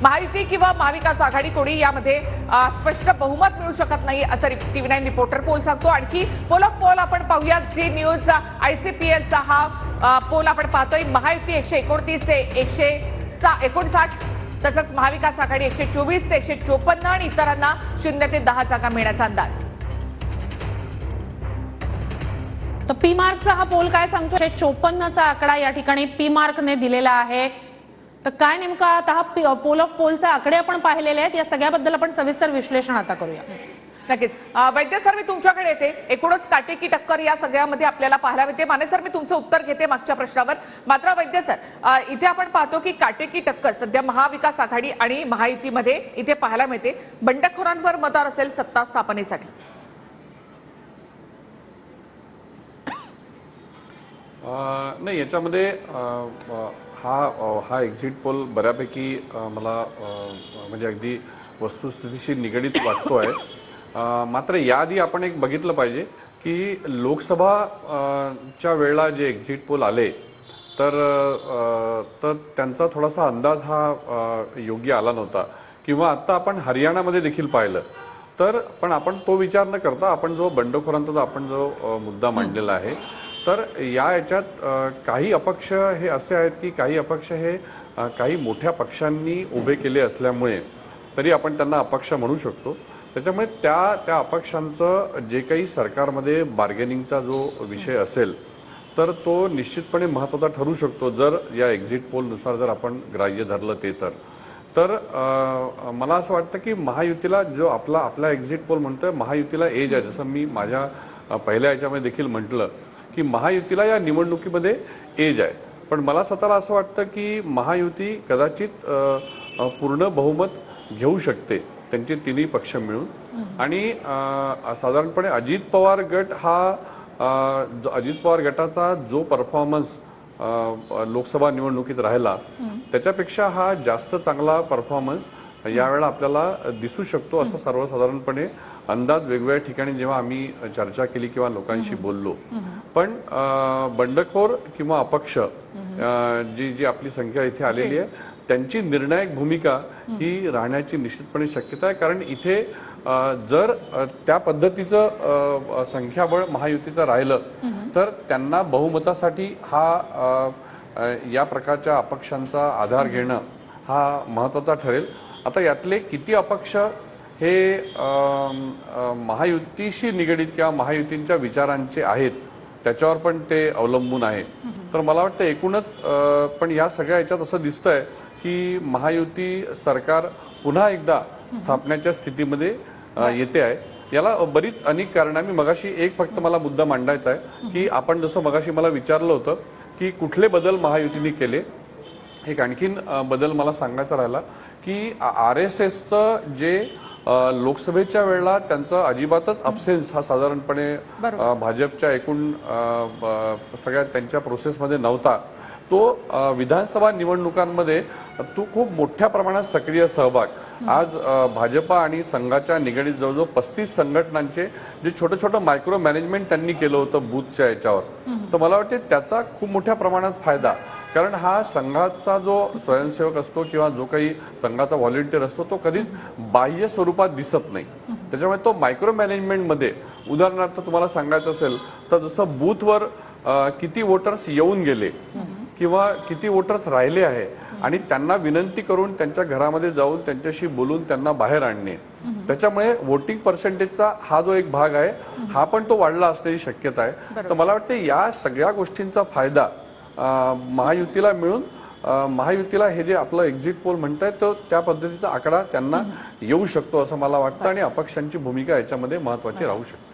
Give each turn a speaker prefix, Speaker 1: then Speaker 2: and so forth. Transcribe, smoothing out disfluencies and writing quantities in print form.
Speaker 1: महायुती किंवा महाविकास आघाडी कोणी यामध्ये स्पष्ट बहुमत मिळू शकत नाही असं TV9 रिपोर्टर पोल सांगतो। आणखी पोल ऑफ पोल आपण पाहूया। जी न्यूज ICPLचा हा पोल आपण पाहतोय। महायुती 129 ते 159, तसंच महाविकास आघाडी 124 ते 154 आणि इतरांना 0 ते 10 जागा मिळण्याचा अंदाज।
Speaker 2: तर पी मार्कचा हा पोल काय सांगतो? 154चा आकडा या ठिकाणी पी मार्कने दिलेला आहे। तर काय नेमका आता हा पोल ऑफ पोलचे आकडे आपण पाहिलेले आहेत, या सगळ्याबद्दल आपण सविस्तर विश्लेषण आता करूया।
Speaker 1: नक्कीच वैद्य सर, मी तुमच्याकडे येते। एकूणच काटेकी टक्कर या सगळ्यामध्ये आपल्याला पाहायला मिळते। माने सर, मी तुमचं उत्तर घेते मागच्या प्रश्नावर। मात्र वैद्य सर, इथे आपण पाहतो की काटेकी टक्कर सध्या महाविकास आघाडी आणि महायुतीमध्ये इथे पाहायला मिळते। बंडखोरांवर मदार असेल सत्ता स्थापनेसाठी।
Speaker 3: नाही, याच्यामध्ये हा एक्झिट पोल बऱ्यापैकी मला म्हणजे अगदी वस्तुस्थितीशी निगडीत वाटतो आहे। मात्र याआधी आपण एक बघितलं पाहिजे की लोकसभा च्या वेळेला जे एक्झिट पोल आले तर त्यांचा थोडासा अंदाज हा योग्य आला नव्हता। किंवा आता आपण हरियाणामध्ये देखील पाहिलं तर पण आपण तो विचार न करता आपण जो बंडखोरांचा आपण जो मुद्दा मांडलेला आहे, तर याच्यात काही अपक्ष हे असे आहेत की काही अपक्ष हे काही मोठ्या पक्षांनी उभे केले असल्यामुळे तरी आपण त्यांना अपक्ष म्हणू शकतो। त्याच्यामुळे त्या अपक्षांचं जे काही सरकारमध्ये बार्गेनिंगचा जो विषय असेल तर तो निश्चितपणे महत्त्वाचा ठरू शकतो जर या एक्झिट पोलनुसार जर आपण ग्राह्य धरलं ते तर मला असं वाटतं की महायुतीला जो आपला एक्झिट पोल म्हणतोय महायुतीला एज आहे। जसं मी माझ्या पहिल्या याच्यामध्ये देखील म्हटलं की महायुतीला या निवडणुकीमध्ये एज आहे, पण मला स्वतःला असं वाटतं की महायुती कदाचित पूर्ण बहुमत घेऊ शकते त्यांचे तिन्ही पक्ष मिळून। आणि साधारणपणे अजित पवार गट हा अजित पवार गटाचा जो परफॉर्मन्स लोकसभा निवडणुकीत राहिला त्याच्यापेक्षा हा जास्त चांगला परफॉर्मन्स यावेळेला आपल्याला दिसू शकतो असं सर्वसाधारणपणे अंदाज वेगवेगळ्या ठिकाणी जेव्हा आम्ही चर्चा केली किंवा लोकांशी बोललो। पण बंडखोर किंवा अपक्ष जी आपली संख्या इथे आलेली आहे त्यांची निर्णायक भूमिका ही राहण्याची निश्चितपणे शक्यता आहे। कारण इथे जर त्या पद्धतीचं संख्याबळ महायुतीचं राहिलं तर त्यांना बहुमतासाठी हा या प्रकारच्या अपक्षांचा आधार घेणं हा महत्त्वाचा ठरेल। आता यातले किती अपक्ष हे महायुतीशी निगडीत किंवा महायुतींच्या विचारांचे आहेत त्याच्यावर पण ते अवलंबून आहे। तर मला वाटतं एकूणच पण या सगळ्या याच्यात असं दिसतंय की महायुती सरकार पुन्हा एकदा स्थापण्याच्या स्थितीमध्ये येते आहे। याला बरीच अनेक कारणं। मी मगाशी एक फक्त मला मुद्दा मांडायचा आहे की आपण जसं मगाशी मला विचारलं होतं की कुठले बदल महायुतीने केले, एक आणखीन बदल मला सांगायचा राहिला की RSSचं जे लोकसभेच्या वेळेला त्यांचा अजिबातच अब्सेन्स हा साधारणपणे भाजपच्या एकूण सगळ्या त्यांच्या प्रोसेसमध्ये नव्हता, तो विधानसभा निवडणुकांमध्ये तो खूप मोठ्या प्रमाणात सक्रिय सहभाग। आज भाजपा आणि संघाच्या निगडीत जवळजवळ 35 संघटनांचे जे छोटं मायक्रो मॅनेजमेंट त्यांनी केलं होतं बूथच्या याच्यावर, तर मला वाटते त्याचा खूप मोठ्या प्रमाणात फायदा। कारण हा संघाचा जो स्वयंसेवक असतो किंवा जो काही संघाचा व्हॉलंटियर असतो तो कधीच बाह्य स्वरूपात दिसत नाही। त्याच्यामुळे तो मायक्रो मॅनेजमेंटमध्ये उदाहरणार्थ तुम्हाला सांगायचं असेल तर जसं बूथवर किती वोटर्स येऊन गेले किंवा किती वोटर्स राहिले आहे आणि त्यांना विनंती करून त्यांच्या घरामध्ये जाऊन त्यांच्याशी बोलून त्यांना बाहेर आणणे, त्याच्यामुळे वोटिंग पर्सेंटेजचा हा जो एक भाग आहे हा पण तो वाढला असण्याची शक्यता आहे। तर मला वाटतं या सगळ्या गोष्टींचा फायदा महायुतीला मिळून महायुतीला हे जे आपलं एक्झिट पोल म्हणताय तो त्या पद्धतीचा आकडा त्यांना येऊ शकतो असं मला वाटतं आणि अपक्षांची भूमिका याच्यामध्ये महत्त्वाची राहू शकते।